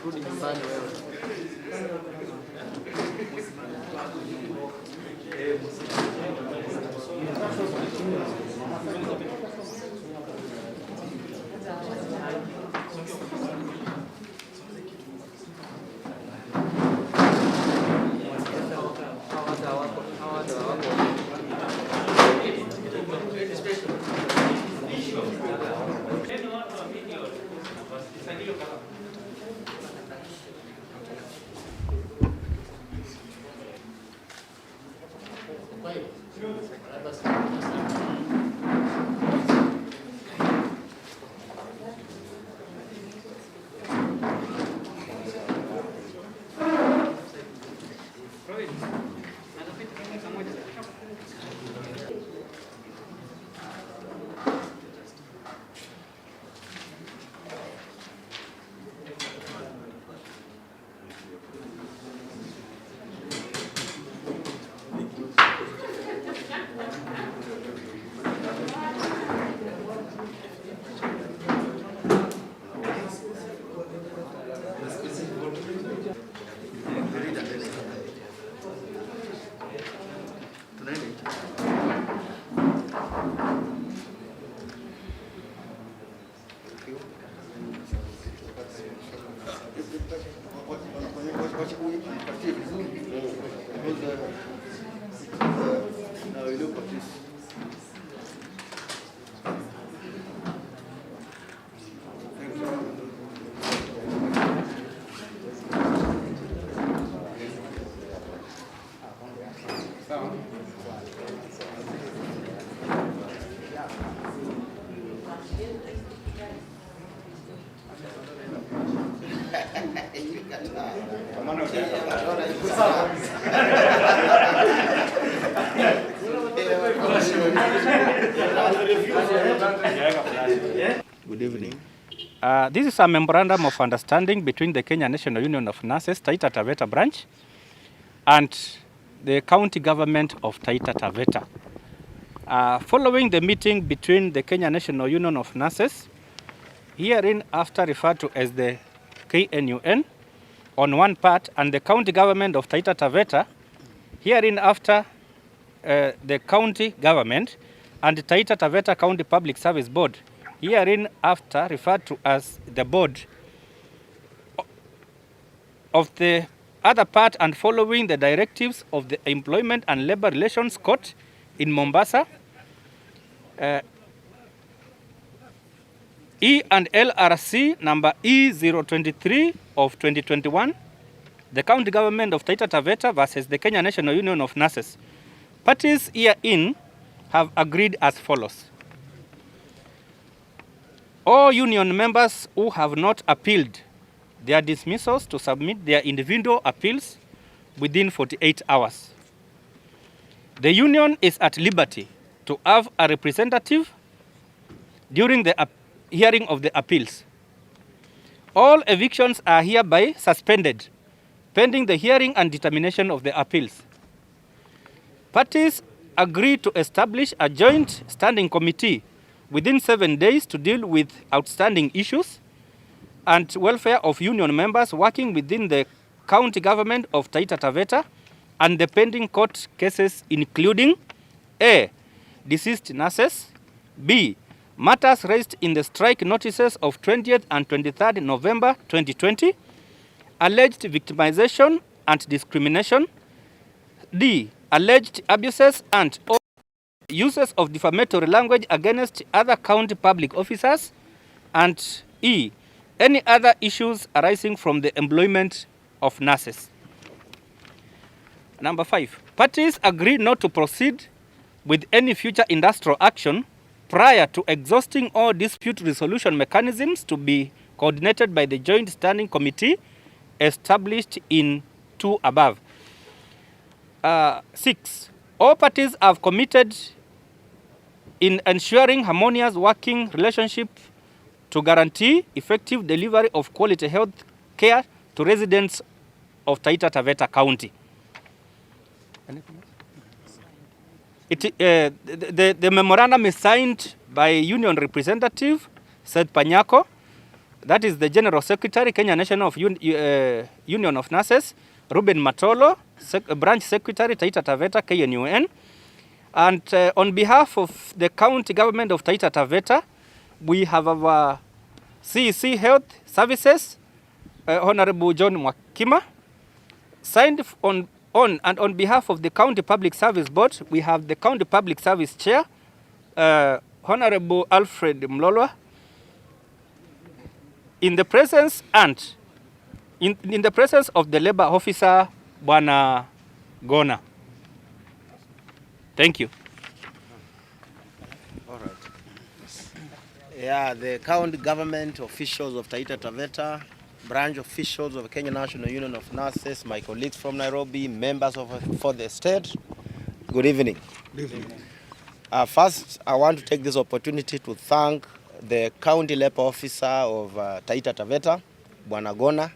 Rudi nyumbani wewe. Good evening. This is a memorandum of understanding between the Kenya National Union of Nurses, Taita Taveta branch, and the county government of Taita Taveta. Following the meeting between the Kenya National Union of Nurses, herein after referred to as the KNUN, on one part, and the county government of Taita Taveta, herein after the county government and the Taita Taveta County Public Service Board, herein after referred to as the board of the other part, and following the directives of the Employment and Labor Relations Court in Mombasa, E and LRC number E023 of 2021, the county government of Taita Taveta versus the Kenya National Union of Nurses. Parties herein have agreed as follows. All union members who have not appealed their dismissals to submit their individual appeals within 48 hours. The union is at liberty to have a representative during the hearing of the appeals. All evictions are hereby suspended pending the hearing and determination of the appeals. Parties agree to establish a joint standing committee within 7 days to deal with outstanding issues and welfare of union members working within the county government of Taita Taveta and the pending court cases, including A. Deceased nurses, B. Matters raised in the strike notices of 20th and 23rd November 2020, alleged victimization and discrimination, D. Alleged abuses and or uses of defamatory language against other county public officers, and E. Any other issues arising from the employment of nurses. Number 5. Parties agree not to proceed with any future industrial action prior to exhausting all dispute resolution mechanisms to be coordinated by the Joint Standing Committee established in 2 above. 6. All parties have committed in ensuring harmonious working relationship to guarantee effective delivery of quality health care to residents of Taita Taveta County. The memorandum is signed by Union Representative Seth Panyako that is the General Secretary, Kenya National Union of Nurses, Ruben Matolo, Branch Secretary, Taita Taveta, KNUN. And on behalf of the county government of Taita Taveta, we have our CEC Health Services, Honorable John Mwakima, signed on and on behalf of the County Public Service Board, we have the County Public Service Chair, Honorable Alfred Mlolwa, in the presence in the presence of the Labor Officer, Bwana Gona. Thank you. All right. Yeah, the county government officials of Taita Taveta, branch officials of Kenya National Union of Nurses, my colleagues from Nairobi, members for the state, good evening. Good evening. First, I want to take this opportunity to thank the county labor officer of Taita Taveta, Bwana Gona,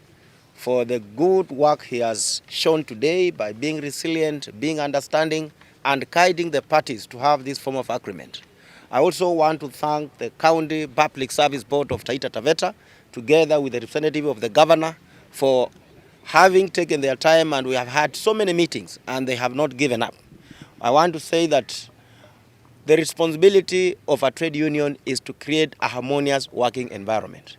for the good work he has shown today by being resilient, being understanding, and guiding the parties to have this form of agreement. I also want to thank the County Public Service Board of Taita Taveta, together with the representative of the governor, for having taken their time, and we have had so many meetings and they have not given up. I want to say that the responsibility of a trade union is to create a harmonious working environment.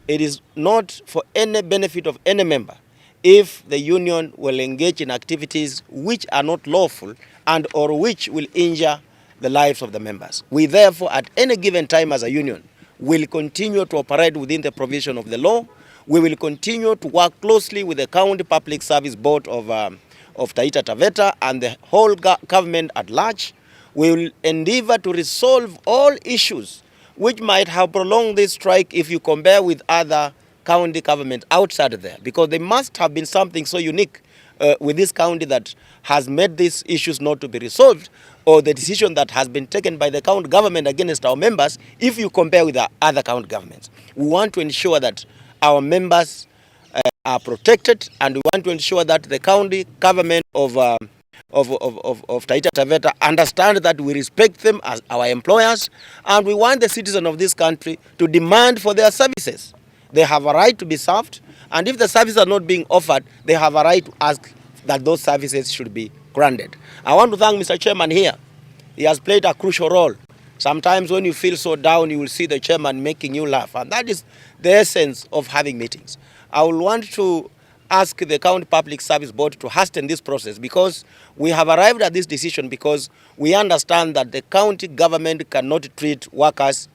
It is not for any benefit of any member if the union will engage in activities which are not lawful and or which will injure the lives of the members. We therefore, at any given time as a union, will continue to operate within the provision of the law. We will continue to work closely with the County Public Service Board of Taita Taveta and the whole government at large. We will endeavor to resolve all issues which might have prolonged this strike if you compare with other county governments outside there, because there must have been something so unique with this county that has made these issues not to be resolved, or the decision that has been taken by the county government against our members if you compare with the other county governments. We want to ensure that our members are protected, and we want to ensure that the county government of Taita Taveta understand that we respect them as our employers, and we want the citizens of this country to demand for their services. They have a right to be served, and if the services are not being offered, they have a right to ask that those services should be granted. I want to thank Mr. Chairman here. He has played a crucial role. Sometimes when you feel so down, you will see the chairman making you laugh, and that is the essence of having meetings. I will want to ask the County Public Service Board to hasten this process, because we have arrived at this decision because we understand that the county government cannot treat workers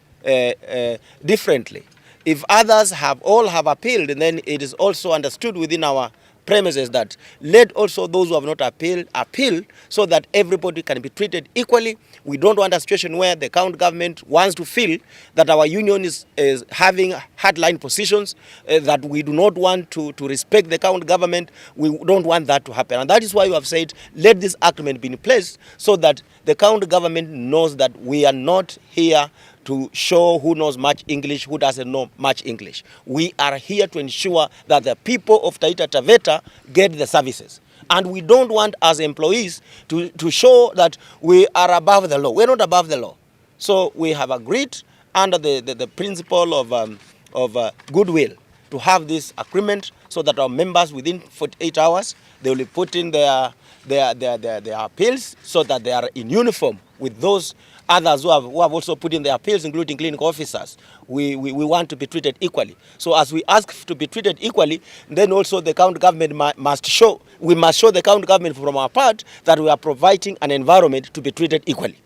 differently. If others all have appealed, then it is also understood within our premises that let also those who have not appealed appeal, so that everybody can be treated equally. We don't want a situation where the county government wants to feel that our union is having hardline positions, that we do not want to respect the county government. We don't want that to happen, and that is why we have said let this agreement be in place, so that the county government knows that we are not here to show who knows much English, who doesn't know much English. We are here to ensure that the people of Taita Taveta get the services. And we don't want as employees to show that we are above the law. We're not above the law. So we have agreed under the principle of goodwill to have this agreement, so that our members within 48 hours, they will put in their appeals, so that they are in uniform with those others who have also put in their appeals, including clinical officers. We want to be treated equally. So as we ask to be treated equally, then also the county government must show the county government from our part that we are providing an environment to be treated equally.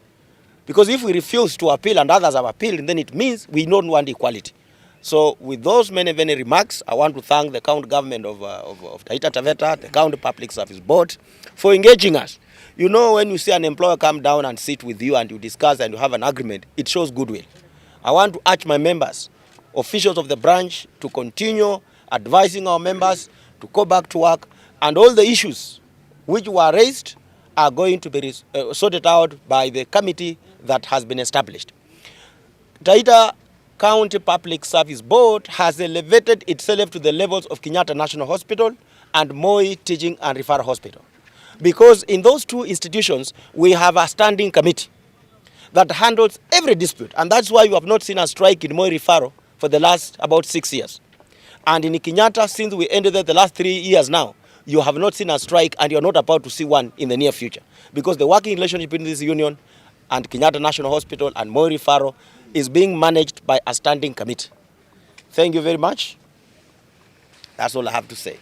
Because if we refuse to appeal and others have appealed, then it means we don't want equality. So with those many remarks, I want to thank the county government of Taita Taveta, the County Public Service Board, for engaging us. You know, when you see an employer come down and sit with you and you discuss and you have an agreement, it shows goodwill. I want to urge my members, officials of the branch, to continue advising our members to go back to work, and all the issues which were raised are going to be sorted out by the committee that has been established. Taita County Public Service Board has elevated itself to the levels of Kenyatta National Hospital and Moi Teaching and Referral Hospital. Because in those two institutions, we have a standing committee that handles every dispute. And that's why you have not seen a strike in Moi Referral for the last about 6 years. And in Kenyatta, since we ended there the last 3 years now, you have not seen a strike, and you're not about to see one in the near future. Because the working relationship between this union and Kenyatta National Hospital and Moi Referral is being managed by a standing committee. Thank you very much. That's all I have to say.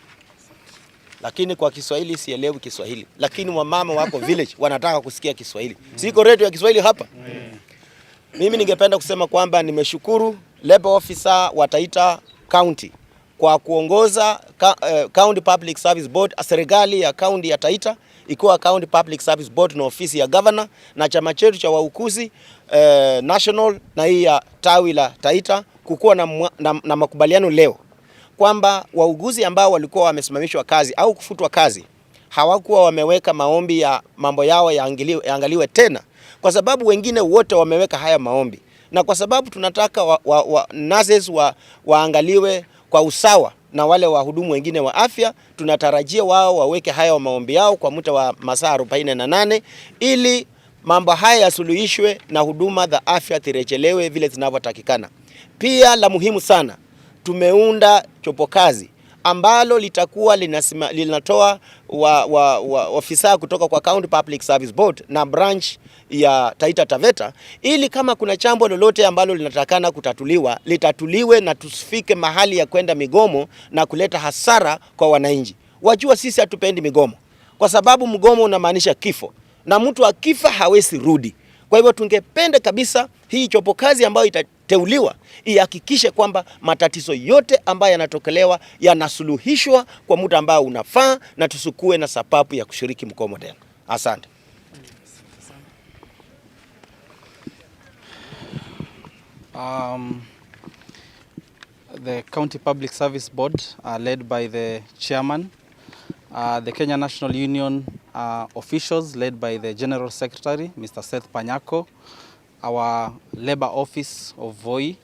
Lakini kwa Kiswahili sielewi Kiswahili. Lakini wamama wako village wanataka kusikia Kiswahili. Siko redio ya Kiswahili hapa. Mimi ningependa kusema kwamba nimeshukuru labor officer wa Taita County kwa kuongoza County Public Service Board, serikali ya county ya Taita ikiwa County Public Service Board na ofisi ya governor na chama chetu cha wauguzi national na hii ya tawi la Taita kukuwa na makubaliano leo kwamba wauguzi ambao walikuwa wamesimamishwa kazi au kufutwa kazi hawakuwa wameweka maombi ya mambo yao yaangaliwe tena, kwa sababu wengine wote wameweka haya maombi, na kwa sababu tunataka nurses waangaliwe kwa usawa na wale wahudumu wengine wa afya, tunatarajia wao waweke haya maombi yao kwa muda wa masaa 48 ili mambo haya yasuluhishwe na huduma za afya zirejelewe vile zinavyotakikana. Pia la muhimu sana, tumeunda jopo kazi ambalo litakuwa linatoa ofisa kutoka kwa County Public Service Board na branch ya Taita Taveta, ili kama kuna jambo lolote ambalo linatakana kutatuliwa, litatuliwe na tusifike mahali ya kwenda migomo na kuleta hasara kwa wananchi. Wajua sisi hatupendi migomo, kwa sababu mgomo unamaanisha kifo, na mtu akifa hawezi rudi. Kwa hivyo tungependa kabisa hii jopo kazi ambayo itateuliwa ihakikishe kwamba matatizo yote ambayo yanatokelewa yanasuluhishwa kwa muda ambao unafaa, na tusukue na sababu ya kushiriki mgomo tena. Asante. The County Public Service Board, led by the chairman, the Kenya National Union officials led by the General Secretary, Mr. Seth Panyako, our Labour Office of Voi,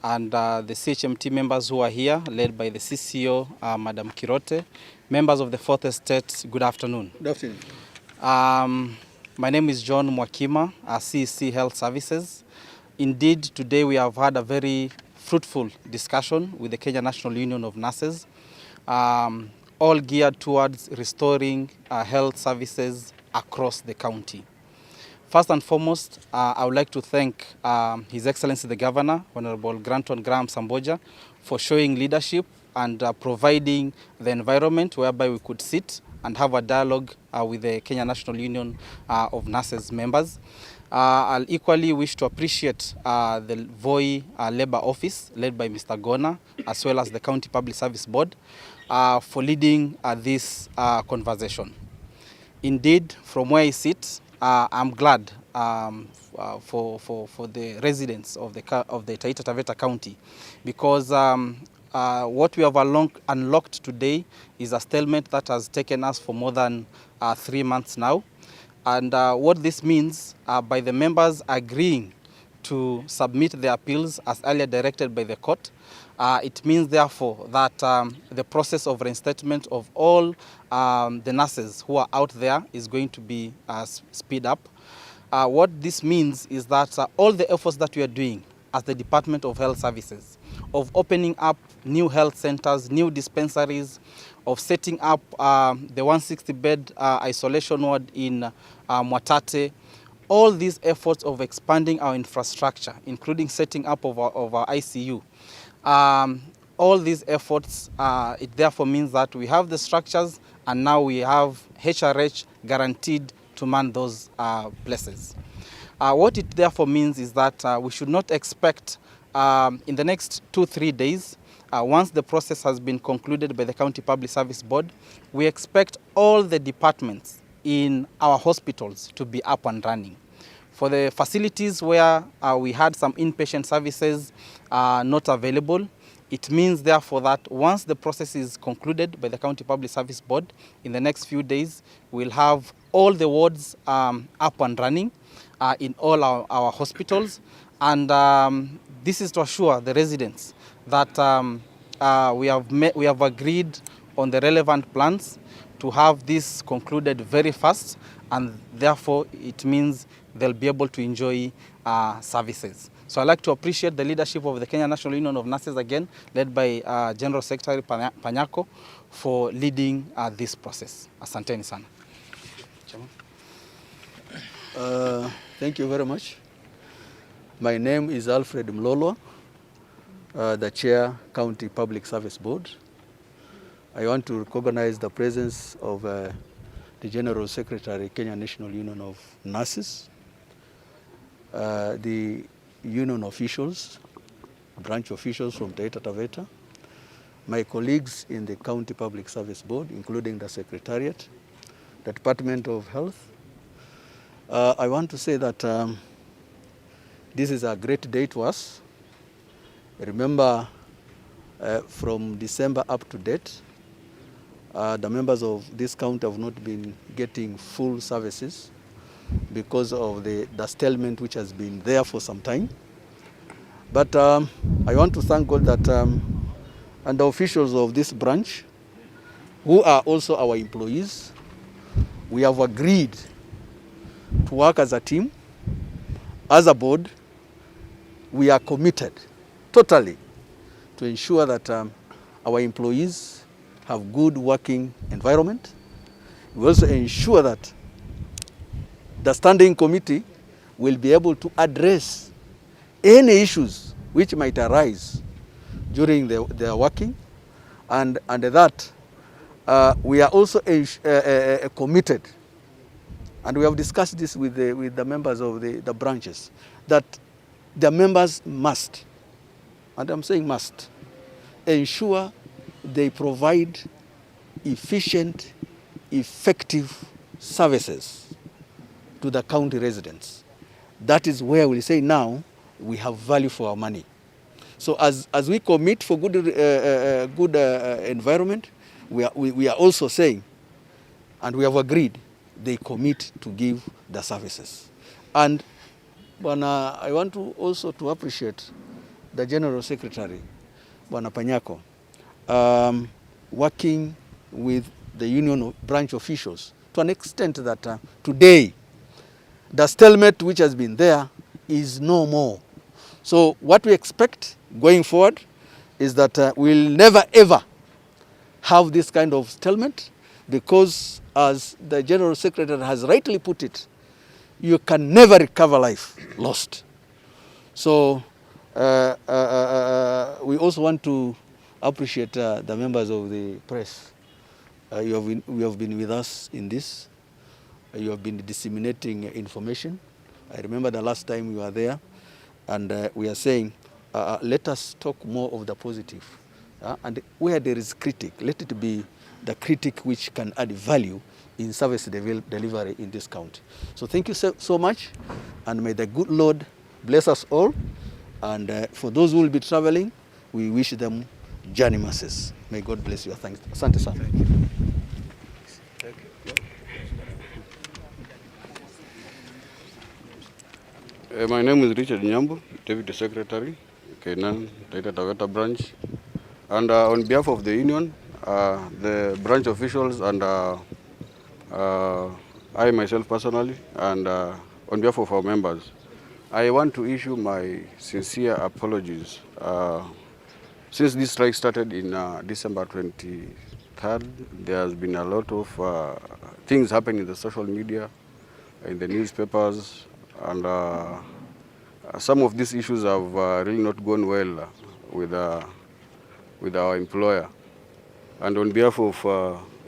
and the CHMT members who are here, led by the CCO, Madam Kirote, members of the Fourth Estate, good afternoon. Good afternoon. My name is John Mwakima, CEC Health Services. Indeed, today we have had a very fruitful discussion with the Kenya National Union of Nurses, all geared towards restoring health services across the county. First and foremost, I would like to thank His Excellency the Governor, Honorable Granton Graham Samboja, for showing leadership and providing the environment whereby we could sit and have a dialogue with the Kenya National Union of Nurses members. I'll equally wish to appreciate the Voi Labour Office, led by Mr. Gona, as well as the County Public Service Board, for leading this conversation. Indeed, from where I sit, I'm glad for the residents of the Taita Taveta County, because what we have unlocked today is a stalemate that has taken us for more than 3 months now. And what this means, by the members agreeing to submit their appeals as earlier directed by the court, it means therefore that the process of reinstatement of all the nurses who are out there is going to be speed up. What this means is that all the efforts that we are doing as the Department of Health Services, of opening up new health centers, new dispensaries, of setting up the 160-bed isolation ward in Mwatate, all these efforts of expanding our infrastructure, including setting up of our ICU, all these efforts, it therefore means that we have the structures, and now we have HRH guaranteed to man those places. What it therefore means is that we should not expect in the next 2-3 days, once the process has been concluded by the County Public Service Board, we expect all the departments in our hospitals to be up and running. For the facilities where we had some inpatient services not available, it means therefore that once the process is concluded by the County Public Service Board, in the next few days, we'll have all the wards up and running in all our hospitals. And this is to assure the residents that we have agreed on the relevant plans. to have this concluded very fast, and therefore it means they'll be able to enjoy services. So I'd like to appreciate the leadership of the Kenya National Union of Nurses again, led by General Secretary Panyako, for leading this process. Asanteni sana. Thank you very much. My name is Alfred Mlolwa, the Chair, County Public Service Board. I want to recognize the presence of the General Secretary, Kenya National Union of Nurses, the union officials, branch officials from Taita Taveta, my colleagues in the County Public Service Board, including the Secretariat, the Department of Health. I want to say that this is a great day to us. Remember, from December up to date, the members of this county have not been getting full services because of the stalemate which has been there for some time. But I want to thank God that and the officials of this branch, who are also our employees, we have agreed to work as a team, as a board. We are committed totally to ensure that our employees have good working environment. We also ensure that the standing committee will be able to address any issues which might arise during their working, and that we are also committed, and we have discussed this with the members of the branches, that the members must, and I'm saying must, ensure they provide efficient, effective services to the county residents. That is where we say now we have value for our money. So as we commit for good environment, we are also saying, and we have agreed, they commit to give the services. And I want to also to appreciate the General Secretary, Bwana Panyako, working with the union branch officials to an extent that today the stalemate which has been there is no more. So what we expect going forward is that we'll never ever have this kind of stalemate, because as the General Secretary has rightly put it, you can never recover life lost. So we also want to appreciate the members of the press. You have been with us in this. You have been disseminating information. I remember the last time you were there, and we are saying, let us talk more of the positive. And where there is critic, let it be the critic which can add value in service delivery in this county. So thank you so much, and may the good Lord bless us all. And for those who will be traveling, we wish them journey mercies. May God bless you. Thanks. Asante sana. My name is Richard Nyambu, Deputy Secretary, Kainan, Taita Taveta branch. And on behalf of the union, the branch officials, and I myself personally, and on behalf of our members, I want to issue my sincere apologies. Since this strike started in December 23rd, there has been a lot of things happening in the social media, in the newspapers, and some of these issues have really not gone well with our employer. And on behalf of,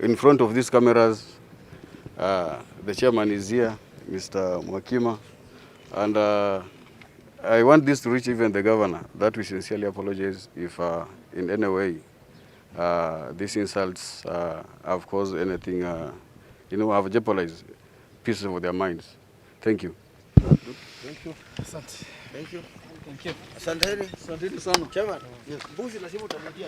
in front of these cameras, the chairman is here, Mr. Mwakima, and I want this to reach even the governor, that we sincerely apologize if in any way these insults have caused anything, have jeopardized peace of their minds. Thank you. Thank you. Asante. Thank you. Thank you. Asante. Asante sana. Chairman. Yes. Mbuzi lazima utarudia.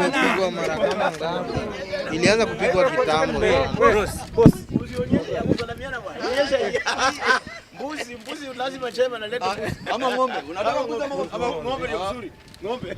Ilipigwa mara kama ngapi? Ilianza kupigwa kitambo. Boss. Mbuzi. lazima chema analeta ama ng'ombe. Unataka kuuza ng'ombe ni mzuri. Ng'ombe.